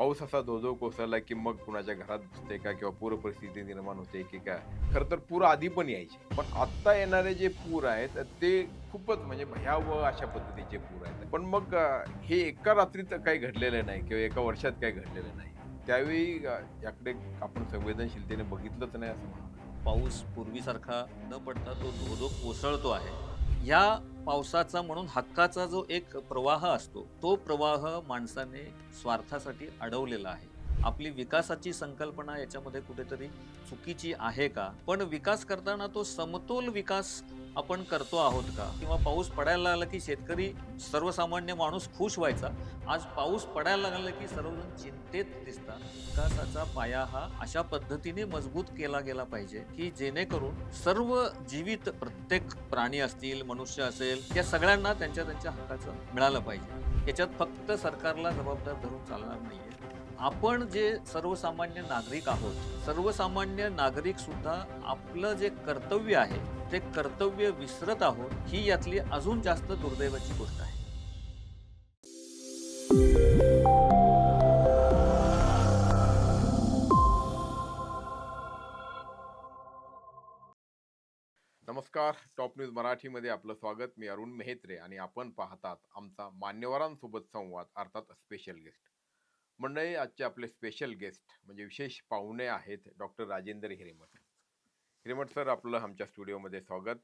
पाऊस असा धो-धो कोसळला, की मग कुणाच्या घरात घुसते का किंवा पूर परिस्थिती निर्माण होते की काय? खरं तर पूर आधी पण यायचे. पण आत्ता येणारे जे पूर आहेत ते खूपच म्हणजे भयावह अशा पद्धतीचे पूर आहेत. पण मग हे एका रात्रीत काही घडलेलं नाही किंवा एका वर्षात काही घडलेलं नाही. त्यावेळी याकडे आपण संवेदनशीलतेने बघितलंच नाही असं म्हणावं लागेल. पाऊस पूर्वीसारखा न पडता तो धो-धो कोसळतो आहे. ह्या पावसाचा म्हणून हक्काचा जो एक प्रवाह असतो, तो प्रवाह माणसाने स्वार्थासाठी अडवलेला आहे. आपली विकासाची संकल्पना याच्यामध्ये कुठेतरी चुकीची आहे का? पण विकास करताना तो समतोल विकास आपण करतो आहोत का? किंवा पाऊस पडायला लागला की शेतकरी सर्वसामान्य माणूस खुश व्हायचा. आज पाऊस पडायला लागला की सर्वजण चिंतेत दिसतात. विकासाचा पाया हा अशा पद्धतीने मजबूत केला गेला पाहिजे, की जेणेकरून सर्व जीवित प्रत्येक प्राणी असतील, मनुष्य असेल, या सगळ्यांना त्यांच्या त्यांच्या हक्काचं मिळालं पाहिजे. याच्यात फक्त सरकारला जबाबदार धरून चालणार नाहीये. आपण जे सर्वसामान्य नागरिक आहोत, सर्वसामान्य नागरिक सुद्धा आपलं जे कर्तव्य आहे, ते कर्तव्य विसरत आहोत, ही यातली अजून जास्त दुर्दैवाची गोष्ट आहे. नमस्कार. टॉप न्यूज मराठीमध्ये आपलं स्वागत. मी अरुण मेहेत्रे आणि आपण पाहतात आमचा मान्यवरांसोबत संवाद अर्थात स्पेशल गेस्ट. मंडळी, आजचे आपले स्पेशल गेस्ट म्हणजे विशेष पाहुणे आहेत डॉक्टर राजेंद्र हिरेमठ. हिरेमठ सर, आपलं आमच्या स्टुडिओमध्ये स्वागत.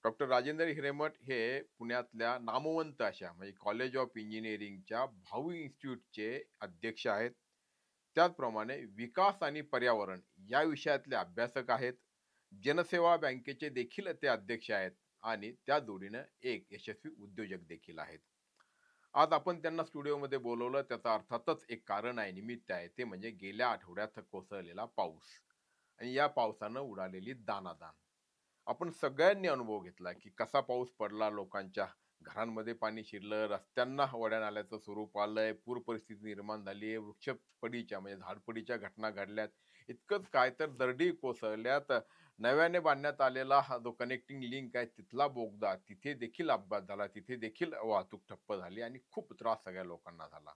डॉक्टर राजेंद्र हिरेमठ हे पुण्यातल्या नामवंत अशा म्हणजे कॉलेज ऑफ इंजिनिअरिंगच्या भाऊ इन्स्टिट्यूटचे अध्यक्ष आहेत. त्याचप्रमाणे विकास आणि पर्यावरण या विषयातले अभ्यासक आहेत. जनसेवा बँकेचे देखील ते अध्यक्ष आहेत आणि त्या जोडीनं एक यशस्वी उद्योजक देखील आहेत. आज आपण त्यांना स्टुडिओमध्ये बोलवलं त्याचं अर्थातच एक कारण आहे, निमित्त आहे. ते म्हणजे गेल्या आठवड्यात कोसळलेला पाऊस आणि या पावसानं उडालेली दाणादाण. आपण सगळ्यांनी अनुभव घेतला, की कसा पाऊस पडला, लोकांच्या घरांमध्ये पाणी शिरलं, रस्त्यांना वड्या नाल्याचं स्वरूप आलंय, पूर परिस्थिती निर्माण झाली आहे, वृक्षपडीच्या म्हणजे झाडपडीच्या घटना घडल्यात. इतकंच काय तर दरडी कोसळल्यात. नव्याने बांधण्यात आलेला हा जो कनेक्टिंग लिंक आहे तिथला बोगदा, तिथे देखील अपघात झाला, तिथे देखील वाहतूक ठप्प झाली आणि खूप त्रास सगळ्या लोकांना झाला.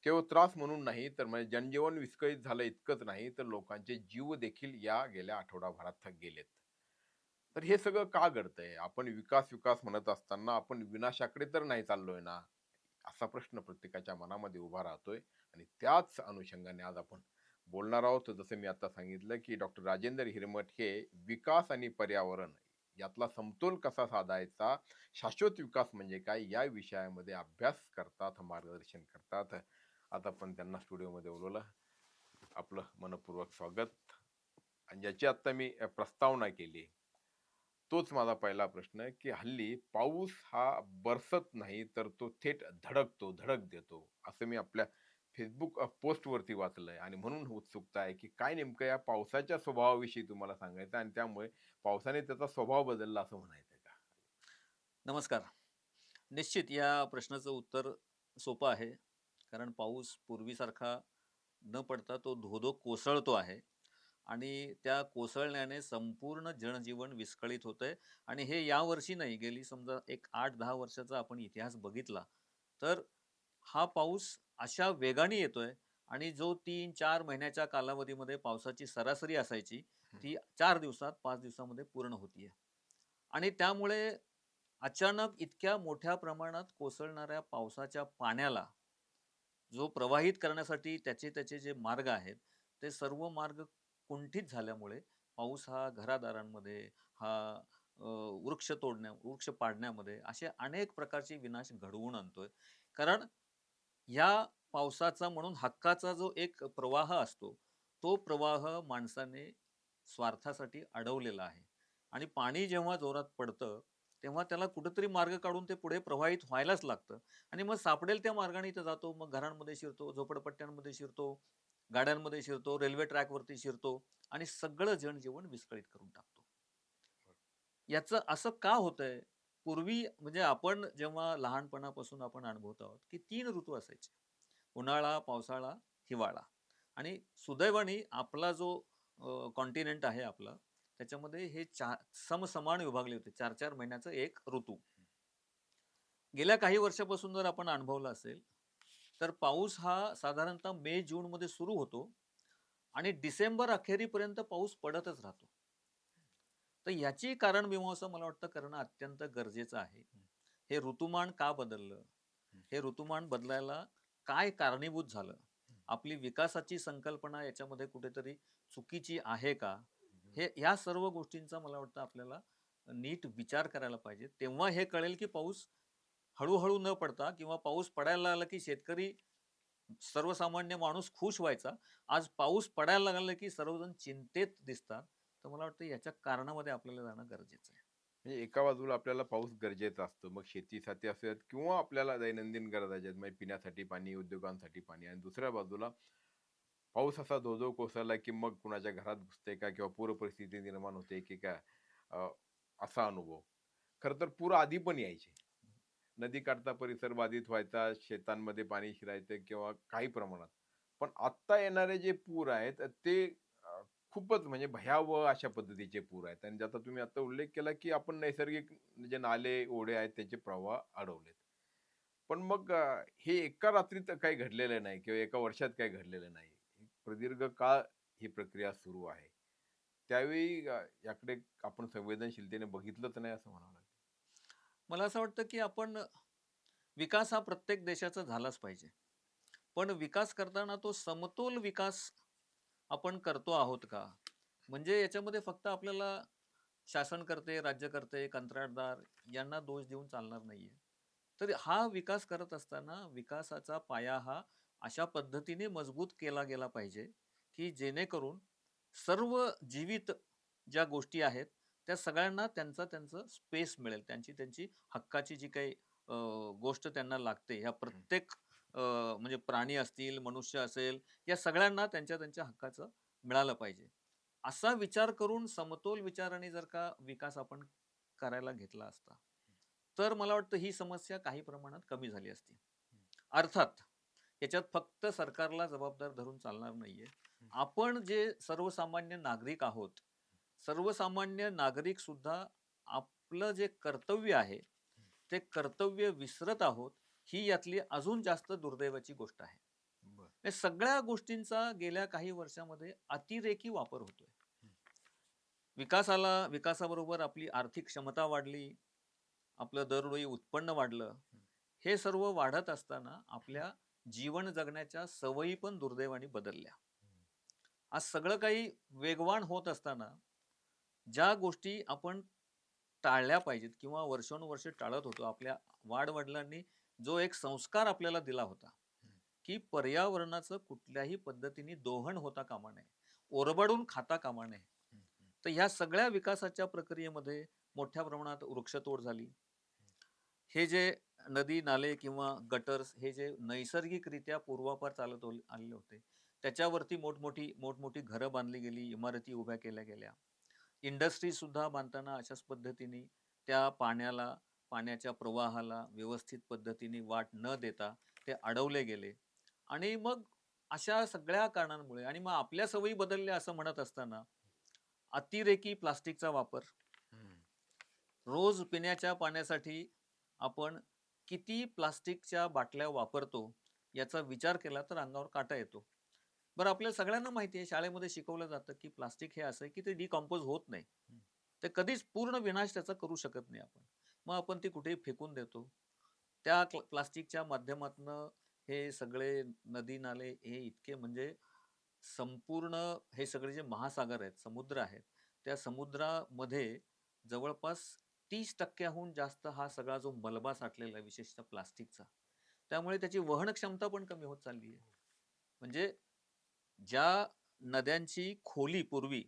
केवळ त्रास म्हणून नाही तर म्हणजे जनजीवन विस्कळीत झालं इतकंच नाही तर लोकांचे जीव देखील या गेल्या आठवडाभरात गेलेत. तर हे सगळं का घडतंय? आपण विकास विकास म्हणत असताना आपण विनाशाकडे तर नाही चाललोय ना? असा प्रश्न प्रत्येकाच्या मनामध्ये उभा राहतोय आणि त्याच अनुषंगाने आज आपण बोलणार आहोत. जसं मी आता सांगितलं, की डॉक्टर राजेंद्र हिरेमठ हे विकास आणि पर्यावरण यातला समतोल कसा साधायचा, शाश्वत विकास म्हणजे काय, या विषयामध्ये अभ्यास करतात, मार्गदर्शन करतात. आता आपण त्यांना स्टुडिओमध्ये बोलवलं. आपलं मनपूर्वक स्वागत. आणि ज्याची आता मी प्रस्तावना केली, तोच माझा पहिला प्रश्न आहे, की हल्ली पाऊस हा बरसत नाही, तर तो थेट धडकतो, धडक देतो. असं मी आपल्या Facebook पोस्टवरती वाचलंय आणि म्हणून उत्सुकता आहे, की काय नेमकं या पावसाच्या स्वभावाविषयी तुम्हाला सांगायचं आणि त्यामुळे पावसाने त्याचा स्वभाव बदलला असं म्हणायचं का? नमस्कार. निश्चित या प्रश्नाचं उत्तर सोपं आहे. कारण पाऊस पूर्वीसारखा न पडता तो धो-धो कोसळतो आहे आणि त्या कोसळण्याने संपूर्ण जनजीवन विस्कळीत होतंय आणि हे यावर्षी नाही, गेली समजा एक 8-10 वर्षाचा आपण इतिहास बघितला, तर हा पाऊस अशा वेगाने येतोय आणि जो 3-4 महिन्याच्या कालावधीमध्ये पावसाची सरासरी असायची, हं. ती 4 दिवसात, 5 दिवसामध्ये पूर्ण होतीये. आणि त्यामुळे अचानक इतक्या मोठ्या प्रमाणात कोसळणाऱ्या पावसाच्या पाण्याला जो प्रवाहित करण्यासाठी त्याचे त्याचे जे मार्ग आहेत, ते सर्व मार्ग कुंठित झाल्यामुळे पाऊस हा घरादारांमध्ये, हा वृक्ष पाडण्यामध्ये असे अनेक प्रकारचे विनाश घडवून आणतोय. कारण ह्या पावसाचा म्हणून हक्काचा जो एक प्रवाह असतो, तो प्रवाह माणसाने स्वार्थासाठी अडवलेला आहे. आणि पाणी जेव्हा जोरात पडतं, तेव्हा त्याला कुठेतरी मार्ग काढून ते पुढे प्रवाहित व्हायलाच लागतं. आणि मग सापडेल त्या मार्गाने इथं जातो. मग घरांमध्ये शिरतो, झोपडपट्ट्यांमध्ये शिरतो, गाड्यांमध्ये शिरतो, रेल्वे ट्रॅकवरती शिरतो आणि सगळं जनजीवन विस्कळीत करून टाकतो. याचं असं का होतंय? पूर्वी म्हणजे आपण जेव्हा लहानपणापासून आपण अनुभवत आहोत, की 3 ऋतू असायचे. उन्हाळा, पावसाळा, हिवाळा आणि सुदैवाने आपला जो कॉन्टिनेंट आहे आपला, त्याच्यामध्ये हे समसमान विभागले होते. 4-4 महिन्याचा एक ऋतू. गेल्या काही वर्षापासून जर आपण अनुभवलं असेल, तर पाऊस हा साधारणतः मे जूनमध्ये सुरू होतो आणि डिसेंबर अखेरीपर्यंत पाऊस पडतच राहतो. तर याची कारणमीमांसा मला वाटतं करणं अत्यंत गरजेचं आहे. हे ऋतुमान का बदललं? हे ऋतुमान बदलायला काय कारणीभूत झालं? आपली विकासाची संकल्पना याच्यामध्ये कुठेतरी चुकीची आहे का? ह्या सर्व गोष्टींचा मला वाटतं आपल्याला नीट विचार करायला पाहिजे. तेव्हा हे कळेल की पाऊस हळू न पडता किंवा पाऊस पडायला लागला की शेतकरी सर्वसामान्य माणूस खुश व्हायचा. आज पाऊस पडायला लागला की सर्वजण चिंतेत दिसतात. तर मला वाटतं याच्या कारणामध्ये आपल्याला जाणं गरजेचं आहे. म्हणजे एका बाजूला आपल्याला पाऊस गरजेचा असतो. मग शेतीसाठी असेल किंवा आपल्याला दैनंदिन गरजा ज्यात म्हणजे पिण्यासाठी पाणी, उद्योगांसाठी पाणी आणि दुसऱ्या बाजूला पाऊस असा धो-धो कोसळला, की मग कुणाच्या घरात घुसते का किंवा पूर परिस्थिती निर्माण होते की काय अ, असा अनुभव. खरं तर पूर आधी पण यायचे. नदीकाठचा परिसर बाधित व्हायचा, शेतांमध्ये पाणी शिरायचं किंवा काही प्रमाणात. पण आत्ता येणारे जे पूर आहेत ते अ, खूपच म्हणजे भयावह अशा पद्धतीचे पूर आहेत आणि ज्याचा तुम्ही आता उल्लेख केला, की आपण नैसर्गिक जे नाले, ओढे आहेत त्यांचे प्रवाह अडवलेत. पण मग हे एका रात्रीत काही घडलेलं नाही किंवा एका वर्षात काही घडलेलं नाही. प्रदीर्घ काळ ही प्रक्रिया सुरू आहे. त्यावेळी याकडे आपण संवेदनशीलतेने बघितलंच नाही असं म्हणावं लागेल. मला असं वाटतं की आपण विकास हा प्रत्येक देशाचा झालाच पाहिजे. पण विकास करताना तो समतोल विकास आपण करतो आहोत का? म्हणजे याच्यामध्ये फक्त आपल्याला शासनकर्ते, राज्यकर्ते, कंत्राटदार यांना दोष देऊन चालणार नाहीये. तर हा विकास करत असताना विकासाचा पाया हा अशा पद्धतीने मजबूत केला गेला पाहिजे, की जेणेकरून सर्व जीवित ज्या गोष्टी आहेत, त्या सगळ्यांना त्यांचं स्पेस मिळेल. त्यांची त्यांची हक्काची जी काही अ, गोष्ट त्यांना लागते, ह्या हं. प्रत्येक म्हणजे प्राणी असतील, मनुष्य असेल, या सगळ्यांना त्यांच्या हक्काचं मिळालं पाहिजे. असा विचार करून समतोल विचाराने जर का विकास आपण करायला घेतला असता, तर मला वाटतं ही समस्या काही प्रमाणात कमी झाली असती. अर्थात याच्यात फक्त सरकारला जबाबदार धरून चालणार नाहीये. आपण जे सर्वसामान्य नागरिक आहोत, सर्वसामान्य नागरिक सुद्धा आपलं जे कर्तव्य आहे, ते कर्तव्य विसरत आहोत, ही यातली अजून जास्त दुर्दैवाची गोष्ट आहे. बरं. या सगळ्या गोष्टींचा गेल्या काही वर्षामध्ये अतिरेकी वापर होतोय. विकासाबरोबर आपली आर्थिक क्षमता वाढली, आपलं दरडोई उत्पन्न वाढलं. हे सर्व वाढत असताना आपल्या जीवन जगण्याच्या सवयी पण दुर्दैवाने बदलल्या. आज सगळं काही वेगवान होत असताना ज्या गोष्टी आपण टाळल्या पाहिजेत किंवा वर्षानुवर्ष टाळत होतो. आपल्या वाडवडिलांनी जो एक संस्कार आपल्याला दिला होता, की पर्यावरणाचं कुठल्याही पद्धतीने दोहन होता कामा नये. ओरबाडून खाता कामा नये. तर ह्या सगळ्या विकासाच्या प्रक्रियेमध्ये मोठ्या प्रमाणात वृक्षतोड झाली. हे जे नदी, नाले किंवा गटर्स हे जे नैसर्गिकरित्या पूर्वापार आलेले होते, त्याच्यावरती मोठमोठी घरं बांधली गेली, इमारती उभ्या केल्या गेल्या. इंडस्ट्री सुद्धा बांधताना अशाच पद्धतीने त्या पाण्याच्या प्रवाहाला व्यवस्थित पद्धतीने वाट न देता ते अडवले गेले आणि मग अशा सगळ्या कारणांमुळे आणि मग आपल्या सवयी बदलल्या असं म्हणत असताना अतिरेकी प्लास्टिकचा वापर, रोज पिण्याच्या पाण्यासाठी आपण किती प्लास्टिकच्या बाटल्या वापरतो याचा विचार केला तर अंगावर काटा येतो. बरं आपल्याला सगळ्यांना माहिती आहे शाळेमध्ये शिकवलं जातं की प्लास्टिक हे असं आहे की ते डिकंपोज होत नाही. ते कधीच पूर्ण विनाश त्याचा करू शकत नाही आपण. मग आपण ती कुठेही फेकून देतो. त्या प्लास्टिकच्या माध्यमातनं हे सगळे नदी-नाले हे इतके म्हणजे संपूर्ण हे सगळे जे महासागर आहेत, समुद्र आहेत, त्या समुद्रामध्ये जवळपास 30% जास्त हा सगळा जो मलबा साठलेला आहे, विशेषतः प्लास्टिकचा. त्यामुळे त्याची वहन क्षमता पण कमी होत चालली आहे. म्हणजे ज्या नद्यांची खोली पूर्वी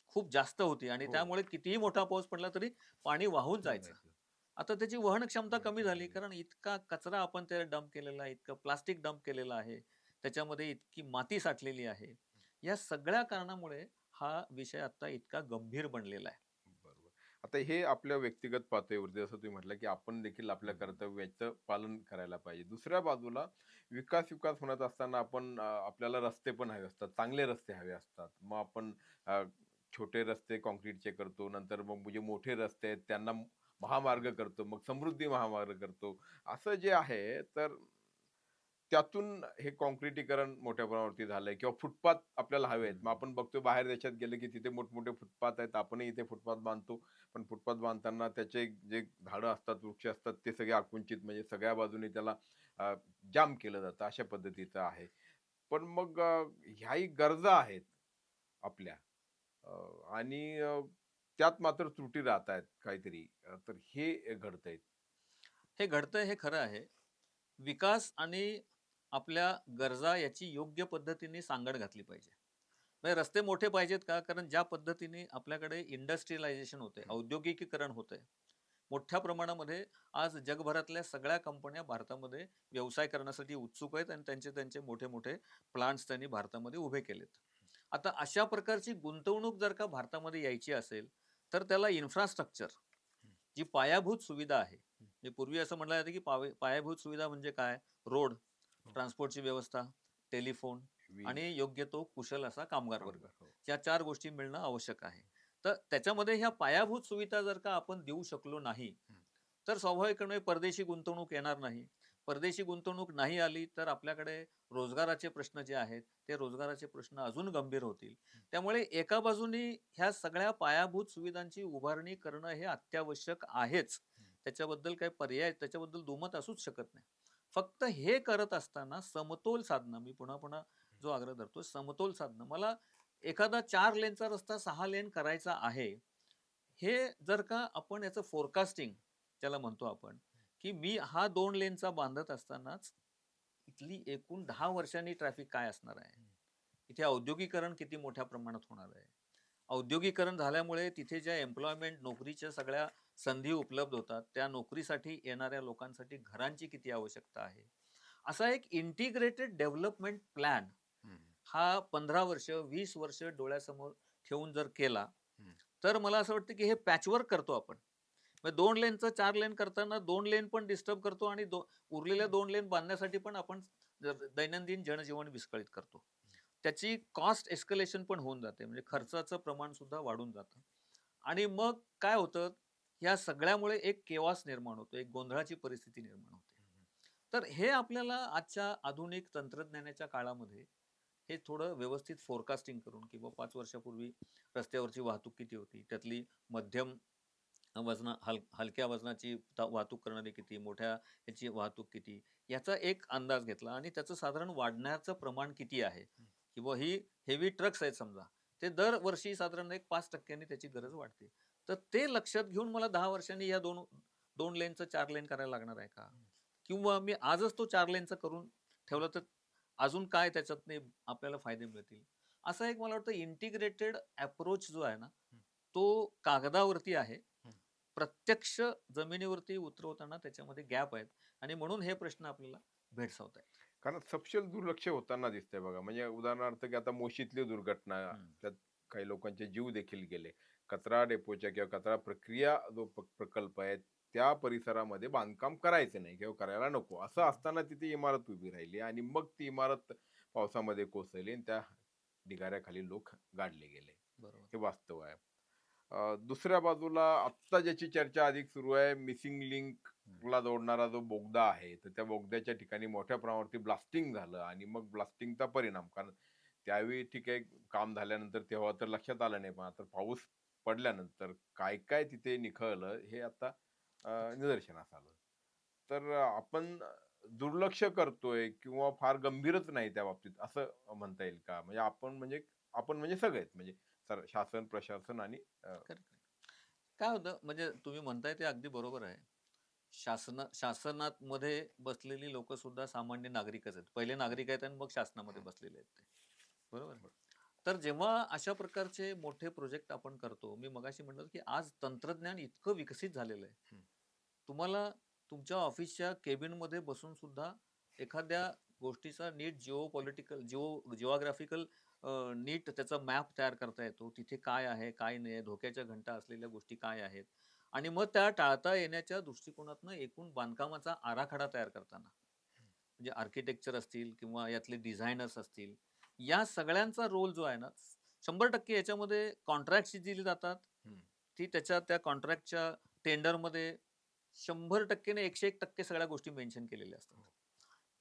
खूप जास्त होती आणि हो. त्यामुळे कितीही मोठा पाऊस पडला तरी पाणी वाहून होऊन जायचं. जायचं. आता त्याची वहन क्षमता वहन कमी क्षमता झाली गेली. कारण इतका कचरा आपण त्याला डंप केलेला आहे, इतकं प्लास्टिक डंप केलेलं आहे. त्याच्यामध्ये इतकी माती साठलेली आहे. या सगळ्या कारणामुळे हा विषय आता इतका गंभीर बनलेला आहे. बरोबर. आता हे आपल्या व्यक्तिगत पातळीवरती जसं तुम्ही म्हटलं, की आपण देखील आपल्या कर्तव्याचं पालन करायला पाहिजे. दुसऱ्या बाजूला विकास म्हणत असताना आपण आपल्याला रस्ते पण हवे असतात. चांगले रस्ते हवे असतात. मग आपण अ, छोटे रस्ते काँक्रीटचे करतो. नंतर मग जे मोठे रस्ते आहेत त्यांना महामार्ग करतो. मग समृद्धी महामार्ग करतो. असं जे आहे तर त्यातून हे काँक्रिटीकरण मोठ्या प्रमाणावरती झालंय किंवा फुटपाथ आपल्याला हवे आहेत. मग आपण बघतो बाहेर देशात गेले की तिथे मोठमोठे फुटपाथ आहेत. आपणही इथे फुटपाथ बांधतो. पण फुटपाथ बांधताना त्याचे जे झाडं असतात, वृक्ष असतात ते सगळे आकुंचित म्हणजे सगळ्या बाजूने त्याला जाम केलं जातं. अशा पद्धतीचं आहे. पण मग ह्याही गरजा आहेत आपल्या आणि त्यात मात्र त्रुटी राहतायत काहीतरी. तर हे घडतंय. हे घडतंय हे खरं आहे. विकास आणि आपल्या गरजा याची योग्य पद्धतीने सांगड घातली पाहिजे. म्हणजे रस्ते मोठे पाहिजेत का? कारण ज्या पद्धतीने आपल्याकडे इंडस्ट्रियलायझेशन होतंय, हं. औद्योगिकीकरण होतंय. मोठ्या प्रमाणामध्ये आज जगभरातल्या सगळ्या कंपन्या भारतामध्ये व्यवसाय करण्यासाठी उत्सुक आहेत आणि त्यांचे त्यांचे मोठे-मोठे प्लांट्स त्यांनी भारतामध्ये उभे केलेत. आता अशा प्रकारची गुंतवणूक जर का भारतामध्ये यायची असेल, तर त्याला इन्फ्रास्ट्रक्चर जी पायाभूत सुविधा आहे. म्हणजे पूर्वी असं म्हटलं जातं, की पायाभूत सुविधा म्हणजे काय? रोड, हो. ट्रान्सपोर्टची व्यवस्था, टेलिफोन वीज, आणि योग्य तो कुशल असा कामगार वर्ग. कामगार. हो. या 4 गोष्टी मिळणं आवश्यक आहे. तर त्याच्यामध्ये ह्या पायाभूत सुविधा जर का आपण देऊ शकलो नाही, हं. तर स्वाभाविकपणे परदेशी गुंतवणूक येणार नाही. परदेशी गुंतवणूक नाही आली, तर आपल्याकडे रोजगाराचे प्रश्न जे आहेत, ते रोजगाराचे प्रश्न अजून गंभीर होतील. त्यामुळे एका बाजूनी ह्या सगळ्या पायाभूत सुविधांची उभारणी करणं हे अत्यावश्यक आहेच. त्याच्याबद्दल काही पर्याय त्याच्याबद्दल दुमत असूच शकत नाही. फक्त हे करत असताना समतोल साधणं, मी पुन्हा-पुन्हा जो आग्रह धरतो, समतोल साधणं. मला एखादा 4 लेनचा रस्ता 6 लेन करायचा आहे. हे जर का आपण याचं फोरकास्टिंग ज्याला म्हणतो आपण, की मी हा 2 लेनचा बांधत असतानाच इथली एकूण 10 वर्षांनी ट्रॅफिक काय असणार आहे? इथे औद्योगिकरण किती मोठ्या प्रमाणात होणार आहे? औद्योगिकरण झाल्यामुळे तिथे ज्या एम्प्लॉयमेंट नोकरीच्या सगळ्या संधी उपलब्ध होतात, त्या नोकरीसाठी येणाऱ्या लोकांसाठी घरांची किती आवश्यकता आहे? असा एक इंटिग्रेटेड डेव्हलपमेंट प्लॅन हं, हा 15 वर्ष, 20 वर्ष डोळ्यासमोर ठेवून जर केला, हं. तर मला असं वाटतं, की हे पॅचवर्क करतो आपण. म्हणजे 2 लेनचं 4 लेन करताना 2 लेन पण डिस्टर्ब करतो आणि उरलेल्या 2 लेन बांधण्यासाठी पण आपण दैनंदिन जनजीवन विस्कळीत करतो. त्याची कॉस्ट एस्केलेशन पण होऊन जाते. म्हणजे खर्चाचं प्रमाण सुद्धा वाढून जातं. आणि मग काय होतं, या सगळ्यामुळे एक केओस निर्माण होतो, एक गोंधळाची परिस्थिती निर्माण होते. तर हे आपल्याला आजच्या आधुनिक तंत्रज्ञानाच्या काळामध्ये हे थोडं व्यवस्थित फोरकास्टिंग करून किंवा 5 वर्षापूर्वी रस्त्यावरची वाहतूक किती होती, त्यातली मध्यम हलक्या वजनाची वाहतूक करणारी किती, मोठ्या ह्याची वाहतूक किती, याचा एक अंदाज घेतला आणि त्याचं साधारण वाढण्याचं प्रमाण किती आहे किंवा ही हेवी ट्रक्स आहेत समजा, ते दरवर्षी साधारण एक 5% नी त्याची गरज वाढते. तर ते लक्षात घेऊन मला 10 वर्षांनी या 2 लेनचं 4 लेन करायला लागणार आहे का? किंवा मी आजच तो 4 लेनचा करून ठेवला तर अजून काय त्याच्यातने आपल्याला फायदे मिळतील? असा एक मला वाटतं इंटिग्रेटेड अप्रोच जो आहे ना, तो कागदावरती आहे. प्रत्यक्ष जमिनीवरती उतरवताना त्याच्यामध्ये गॅप आहेत आणि म्हणून हे प्रश्न आपल्याला भेडसावतायत. कारण सपशेल दुर्लक्ष होताना दिसतंय बघा. म्हणजे उदाहरणार्थ की आता मोशीतली दुर्घटना, हं. त्यात काही लोकांचे जीव देखील गेले. कचरा डेपोच्या किंवा कचरा प्रक्रिया जो प्रकल्प आहे, त्या परिसरामध्ये बांधकाम करायचं नाही किंवा करायला नको. असं असताना तिथे इमारत उभी राहिली आणि मग ती इमारत पावसामध्ये कोसळली आणि त्या ढिगाऱ्याखाली लोक गाडले गेले. बरोबर. हे वास्तव आहे. दुसऱ्या बाजूला आत्ता ज्याची चर्चा अधिक सुरू आहे, मिसिंग हं. लिंकला जोडणारा जो बोगदा आहे, तर त्या बोगद्याच्या ठिकाणी मोठ्या प्रमाणावरती ब्लास्टिंग झालं आणि मग ब्लास्टिंगचा परिणाम. कारण त्यावेळी ठीक आहे, काम झाल्यानंतर तेव्हा तर लक्षात आलं नाही, पण आता पाऊस पडल्यानंतर काय-काय तिथे निखळलं हे आता निदर्शनास आलं. तर आपण दुर्लक्ष करतोय किंवा फार गंभीरच नाही त्या बाबतीत असं म्हणता येईल का? म्हणजे आपण म्हणजे सगळेच म्हणजे शासन, प्रशासन आणि करेक्ट. काय होतं म्हणजे तुम्ही म्हणताय ते अगदी बरोबर आहे. शासनात मध्ये बसलेली लोकं सुद्धा सामान्य नागरिकच आहेत. पहिले नागरिक आहेत आणि मग शासनामध्ये हं, बसलेले आहेत ते. बरोबर आहे. तर जेव्हा अशा प्रकारचे मोठे प्रोजेक्ट आपण करतो, मी मगाशी म्हटलं, की आज तंत्रज्ञान इतकं विकसित झालेलं आहे. हं, तुम्हाला तुमच्या ऑफिसच्या केबिनमध्ये बसून सुद्धा एखाद्या गोष्टीचा नीट जिओग्राफिकल नीट त्याचा मॅप तयार करता येतो. तिथे काय आहे, काय नाही, धोक्याच्या घंटा असलेल्या गोष्टी काय आहेत आणि मग त्या टाळता येण्याच्या दृष्टिकोनातनं एकूण बांधकामाचा आराखडा तयार करताना, म्हणजे आर्किटेक्चर असतील किंवा यातले डिझायनर्स असतील, या सगळ्यांचा रोल जो आहे ना, 100% याच्यामध्ये कॉन्ट्रॅक्ट्स दिली जातात. हं. ती त्या कॉन्ट्रॅक्टच्या टेंडरमध्ये 100% ने 101% सगळ्या गोष्टी मेन्शन केलेल्या असतात.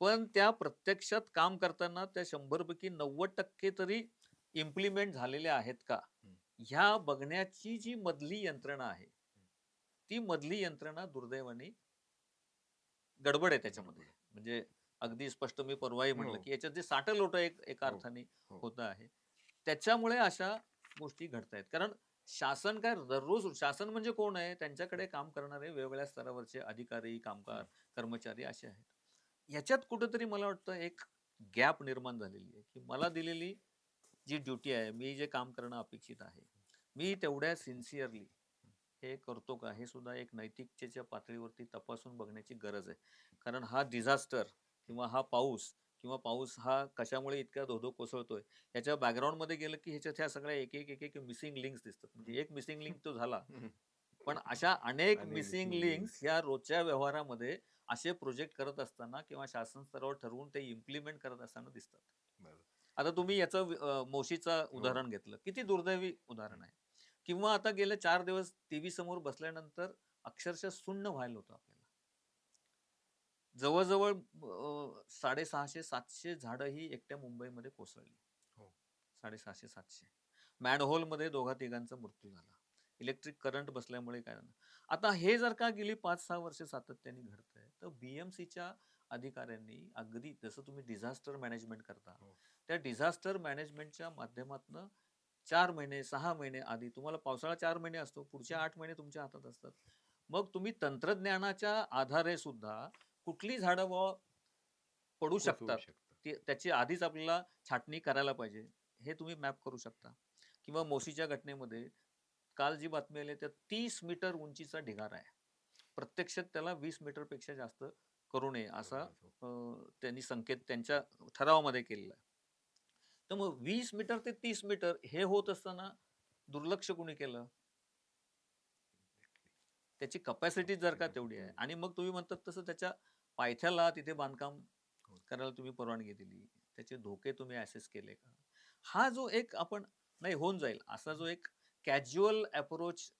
पण त्या प्रत्यक्षात काम करताना त्या 100पैकी 90% तरी इम्प्लिमेंट झालेल्या आहेत का? हं. ह्या बघण्याची जी मधली यंत्रणा आहे, ती मधली यंत्रणा दुर्दैवाने गडबड आहे त्याच्यामध्ये. बरोबर. म्हणजे अगदी स्पष्ट मी परवाही हो, म्हटलं, की याच्यात जे साटं-लोटं एका हो, अर्थाने हो. होतं आहे. त्याच्यामुळे अशा गोष्टी घडतायत. कारण शासन काय दररोज शासन म्हणजे कोण आहे? त्यांच्याकडे काम करणारे वेगवेगळ्या स्तरावरचे अधिकारी, कामगार, हं. कर्मचारी असे आहेत. ह्याच्यात कुठेतरी मला वाटतं एक गॅप निर्माण झालेली आहे, की मला दिलेली जी ड्युटी आहे, मी जे काम करणं अपेक्षित आहे, मी तेवढ्या सिन्सिअरली हे करतो का? हे सुद्धा एक नैतिकतेच्या पातळीवरती तपासून बघण्याची गरज आहे. कारण हा डिझास्टर किंवा हा पाऊस किंवा पाऊस हा कशामुळे इतका धोधो कोसळतोय, ह्याच्या बॅकग्राऊंडमध्ये गेलं की ह्याच्यात ह्या सगळ्या एक मिसिंग लिंक्स दिसतात. म्हणजे एक मिसिंग लिंक तो झाला, हं. पण अशा अनेक आणि मिसिंग मिसिंग लिंक्स लिंक्स. ह्या रोजच्या व्यवहारामध्ये असे प्रोजेक्ट करत असताना किंवा शासन स्तरावर ठरवून ते इम्प्लिमेंट करत असताना दिसतात. बरोबर. आता तुम्ही याचं मोशीचं हो. उदाहरण घेतलं. किती दुर्दैवी उदाहरण आहे. किंवा आता गेले 4 दिवस टीव्ही समोर बसल्यानंतर अक्षरशः सुन्न व्हायला होतं आपल्याला. जवळ-जवळ 650-700 झाडं ही एकट्या मुंबईमध्ये कोसळली. हो. 650-700. मॅनहोलमध्ये दोघा-तिघांचा मृत्यू झाला. इलेक्ट्रिक करंट बसल्यामुळे काय झालं. आता हे जर का गेली 5-6 वर्ष सातत्याने घडतंय, तर BMCच्या अधिकाऱ्यांनी अगदी जसं तुम्ही डिझास्टर मॅनेजमेंट करता, हो. त्या डिझास्टर मॅनेजमेंटच्या माध्यमातनं 4 महिने, 6 महिने आधी तुम्हाला पावसाळा 4 महिने असतो. पुढचे 8 महिने तुमच्या हातात असतात. मग तुम्ही तंत्रज्ञानाच्या आधारे सुद्धा कुठली झाडं पडू कोसळू शकतात, शकतं. त्याची आधीच आपल्याला छाटणी करायला पाहिजे. हे तुम्ही मॅप करू शकता. किंवा मोशीच्या घटनेमध्ये काल जी बातमी आली त्यात 30 मीटर उंचीचा ढिगारा आहे. प्रत्यक्षात त्याला 20 मीटरपेक्षा जास्त करू नये असा करू नये. त्यांनी संकेत त्यांच्या ठरावामध्ये केलेला आहे. तर मग 20 मीटर ते 30 मीटर हे होत असताना दुर्लक्ष कुणी केलं? त्याची कपॅसिटी जर का तेवढी आहे हो. आणि मग तुम्ही म्हणतात तसं त्याच्या पायथ्याला तिथे बांधकाम हो. करायला तुम्ही परवानगी दिली. त्याचे धोके तुम्ही असेस केले का? हा जो एक आपण नाही होऊन जाईल असा जो एक कॅज्युअल अप्रोच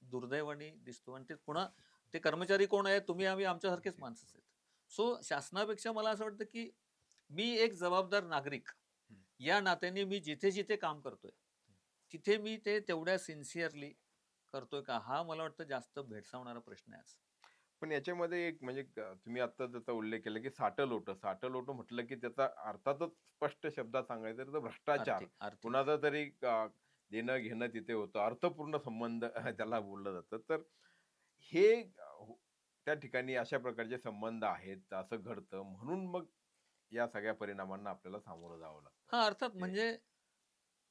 दुर्दैवाने दिसतो आणि ते पुन्हा ते कर्मचारी कोण आहेत? तुम्ही आम्ही आमच्यासारखेच अगदी. माणसंच आहेत. सो शासनापेक्षा मला असं वाटतं, की मी एक जबाबदार नागरिक हं. या नात्याने मी जिथे-जिथे काम करतोय, तिथे मी ते तेवढ्या सिन्सिअरली करतोय का? हा मला वाटतं जास्त भेडसावणारा प्रश्न आहे आज. पण याच्यामध्ये एक म्हणजे तुम्ही आत्ता त्याचा उल्लेख केला, की साटं-लोटं. साटं-लोटं म्हटलं, की त्याचा अर्थातच स्पष्ट शब्दात सांगायचं तर भ्रष्टाचार. आर्थिक. कुणाचा तरी देणं-घेणं तिथे होतं. अर्थपूर्ण संबंध त्याला बोललं जातं. तर हे त्या ठिकाणी अशा प्रकारचे संबंध आहेत, असं घडतं म्हणून मग या सगळ्या परिणामांना आपल्याला सामोरं जावं लागतं. हां, अर्थात हे म्हणजे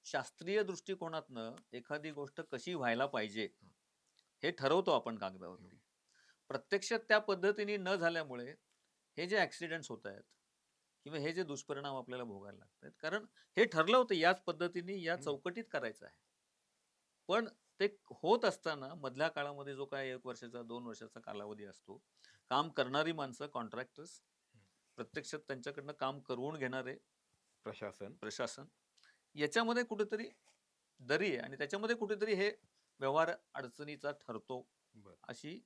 शास्त्रीय दृष्टिकोनातनं एखादी गोष्ट कशी व्हायला पाहिजे, हं, हे ठरवतो आपण हं, कागदावरती. प्रत्यक्षात त्या पद्धतीने न झाल्यामुळे हे जे ॲक्सिडेंट्स होतायत किंवा हे जे दुष्परिणाम आपल्याला भोगायला लागतायत. कारण हे ठरलं होतं याच पद्धतीने या हं. चौकटीत करायचं आहे. पण ते होत असताना मधल्या काळामध्ये जो काही 1 वर्षाचा, 2 वर्षाचा कालावधी असतो, काम करणारी माणसं कॉन्ट्रॅक्टर्स, प्रत्यक्षात त्यांच्याकडनं काम करवून घेणारे प्रशासन. प्रशासन, याच्यामध्ये कुठेतरी दरी आहे आणि त्याच्यामध्ये कुठेतरी हे व्यवहार अडचणीचा ठरतो, बरं. अशी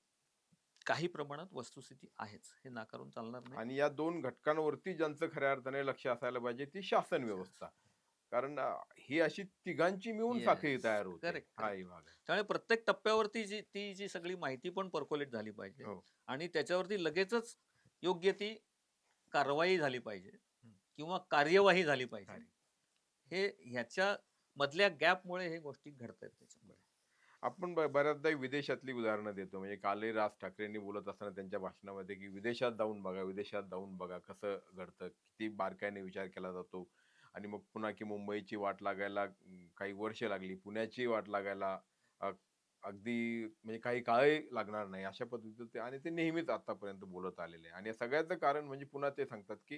काही प्रमाणात वस्तुस्थिती आहेच. हे नाकारून चालणार नाही. आणि या 2 घटकांवरती ज्यांचं खऱ्या अर्थाने लक्ष असायला पाहिजे ती शासन व्यवस्था. कारण ही अशी तिघांची मिळून साखळी येस. तयार होते. करेक्ट, हाही करेक्ट. भाग आहे. त्यामुळे प्रत्येक टप्प्यावरती ती जी सगळी माहिती पण पर्क्युलेट झाली पाहिजे हो. आणि त्याच्यावरती लगेचच योग्य ती कारवाई झाली पाहिजे हं. किंवा कार्यवाही झाली पाहिजे. कार्य. हे ह्याच्या मधल्या गॅपमुळे हे गोष्टी घडतायत त्याच्यामध्ये. आपण बऱ्याचदा विदेशातली उदाहरणं देतो. म्हणजे कालही राज ठाकरेंनी बोलत असताना त्यांच्या भाषणामध्ये, की विदेशात जाऊन बघा, विदेशात जाऊन बघा कसं घडतं, किती बारकाईने विचार केला जातो. आणि मग पुन्हा की मुंबईची वाट लागायला काही वर्ष लागली. पुण्याची वाट लागायला अ, अगदी म्हणजे काही काळही लागणार नाही. अशा पद्धतीचं ते आणि ते नेहमीच आतापर्यंत बोलत आलेले आहे. आणि या सगळ्याचं कारण म्हणजे पुन्हा ते सांगतात, की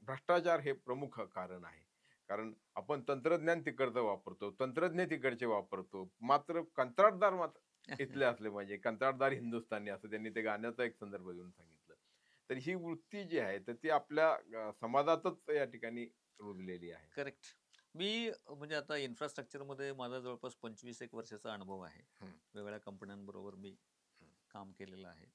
भ्रष्टाचार हे प्रमुख कारण आहे. कारण आपण तंत्रज्ञान तिकडचं वापरतो, तंत्रज्ञ तिकडचे वापरतो. मात्र कंत्राटदार मात्र इथले असले पाहिजे. कंत्राटदार हिंदुस्थानी असं त्यांनी ते गाण्याचा एक संदर्भ देऊन सांगितलं. तर ही वृत्ती जी आहे, तर ती आपल्या समाजातच या ठिकाणी रुजलेली आहे. करेक्ट. मी म्हणजे आता इन्फ्रास्ट्रक्चरमध्ये माझा जवळपास 25 एक वर्षाचा अनुभव आहे. हं, वेगवेगळ्या कंपन्यांबरोबर मी हं. काम केलेलं आहे.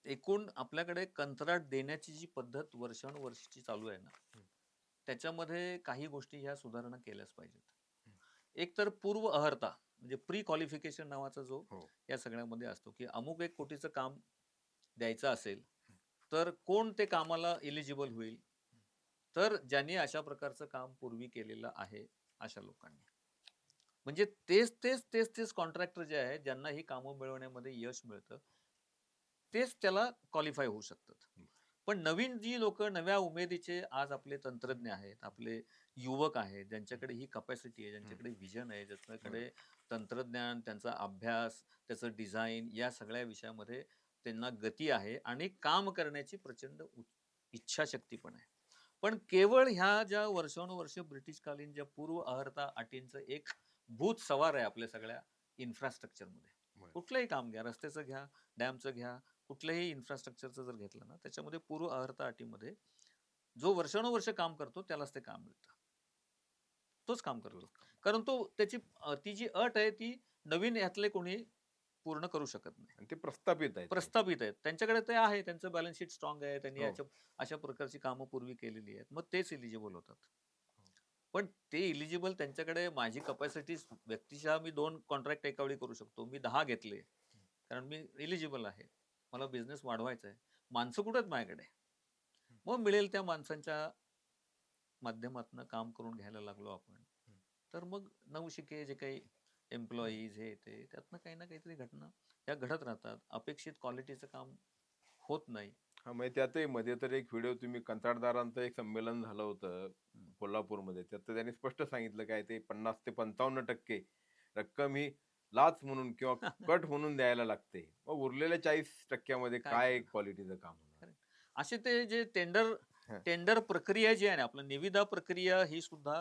एकूण आपल्याकडे कंत्राट देण्याची जी पद्धत वर्षानुवर्षीची चालू आहे ना, हं. त्याच्यामध्ये काही गोष्टी ह्या सुधारणा केल्याच पाहिजेत. हं. एक तर पूर्व अहर्ता म्हणजे प्री क्वालिफिकेशन नावाचा जो हो. या सगळ्यामध्ये असतो, की अमुक एक कोटीचं काम द्यायचं असेल, हं. तर कोण ते कामाला एलिजिबल होईल? तर ज्यांनी अशा प्रकारचं काम पूर्वी केलेलं आहे, अशा लोकांनी. म्हणजे तेच कॉन्ट्रॅक्टर जे आहेत, ज्यांना ही कामं मिळवण्यामध्ये यश मिळतं, तेच त्याला क्वालिफाय होऊ शकतात. हं. पण नवीन जी लोकं नव्या उमेदीचे आज आपले तंत्रज्ञ आहेत, आपले युवक आहेत, हं. ज्यांच्याकडे ही कॅपॅसिटी आहे, हं. ज्यांच्याकडे व्हिजन आहे, बरोबर. ज्यांच्याकडे तंत्रज्ञान, त्यांचा अभ्यास, त्याचं डिझाइन या सगळ्या विषयामध्ये त्यांना गती आहे आणि काम करण्याची प्रचंड इच्छाशक्ती पण आहे. पण केवळ ह्या ज्या वर्षानुवर्ष ब्रिटिशकालीन ज्या पूर्व अहर्ता अटींचं एक भूत सवार आहे आपल्या सगळ्या इन्फ्रास्ट्रक्चरमध्ये. बरं. कुठलंही काम घ्या, रस्त्याचं घ्या, डॅमचं घ्या, कुठल्याही इन्फ्रास्ट्रक्चरचं जर घेतलं ना, त्याच्यामध्ये पूर्व अहर्ता अटीमध्ये जो वर्षानुवर्ष काम करतो त्यालाच ते काम मिळतं. तोच काम करतो. तोच काम करतो. कारण ती जी अट आहे ती नवीन यातले कोणी पूर्ण करू शकत नाही. आणि ते प्रस्थापित आहेत ते. प्रस्थापित आहेत. त्यांच्याकडे ते आहे. त्यांचं बॅलन्स शीट स्ट्राँग आहे. त्यांनी हो. अशा प्रकारची कामं पूर्वी केलेली आहेत. मग तेच एलिजिबल होतात. हो. पण ते एलिजिबल त्यांच्याकडे माझी कपॅसिटी व्यक्तिशः मी 2 कॉन्ट्रॅक्ट एका वेळी करू शकतो. मी 10 घेतले. कारण मी एलिजिबल आहे. मला बिझनेस वाढवायचा आहे. माणसं कुठे आहेत माझ्याकडे? हं. मग मिळेल त्या माणसांच्या माध्यमातनं काम करून घ्यायला लागलो आपण. हं. तर मग नवशिके जे काही हं. एम्प्लॉईज हे ते त्यातनं काही ना काहीतरी घटना ह्या घडत राहतात. अपेक्षित क्वालिटीचं काम होत नाही. हां, म्हणजे त्यातही मध्ये तर एक व्हिडिओ तुम्ही कंत्राटदारांचं एक संमेलन झालं होतं हं. कोल्हापूरमध्ये. त्यात तर त्यांनी स्पष्ट सांगितलं काय ते 50% ते 55% रक्कम ही लाच म्हणून किंवा कट म्हणून द्यायला लागते. मग उरलेल्या 40% मध्ये काय काय करणार? क्वालिटीचं काम होणार? खरं असे ते जे टेंडर हं. टेंडर प्रक्रिया जी आहे ना, आपलं निविदा प्रक्रिया ही सुद्धा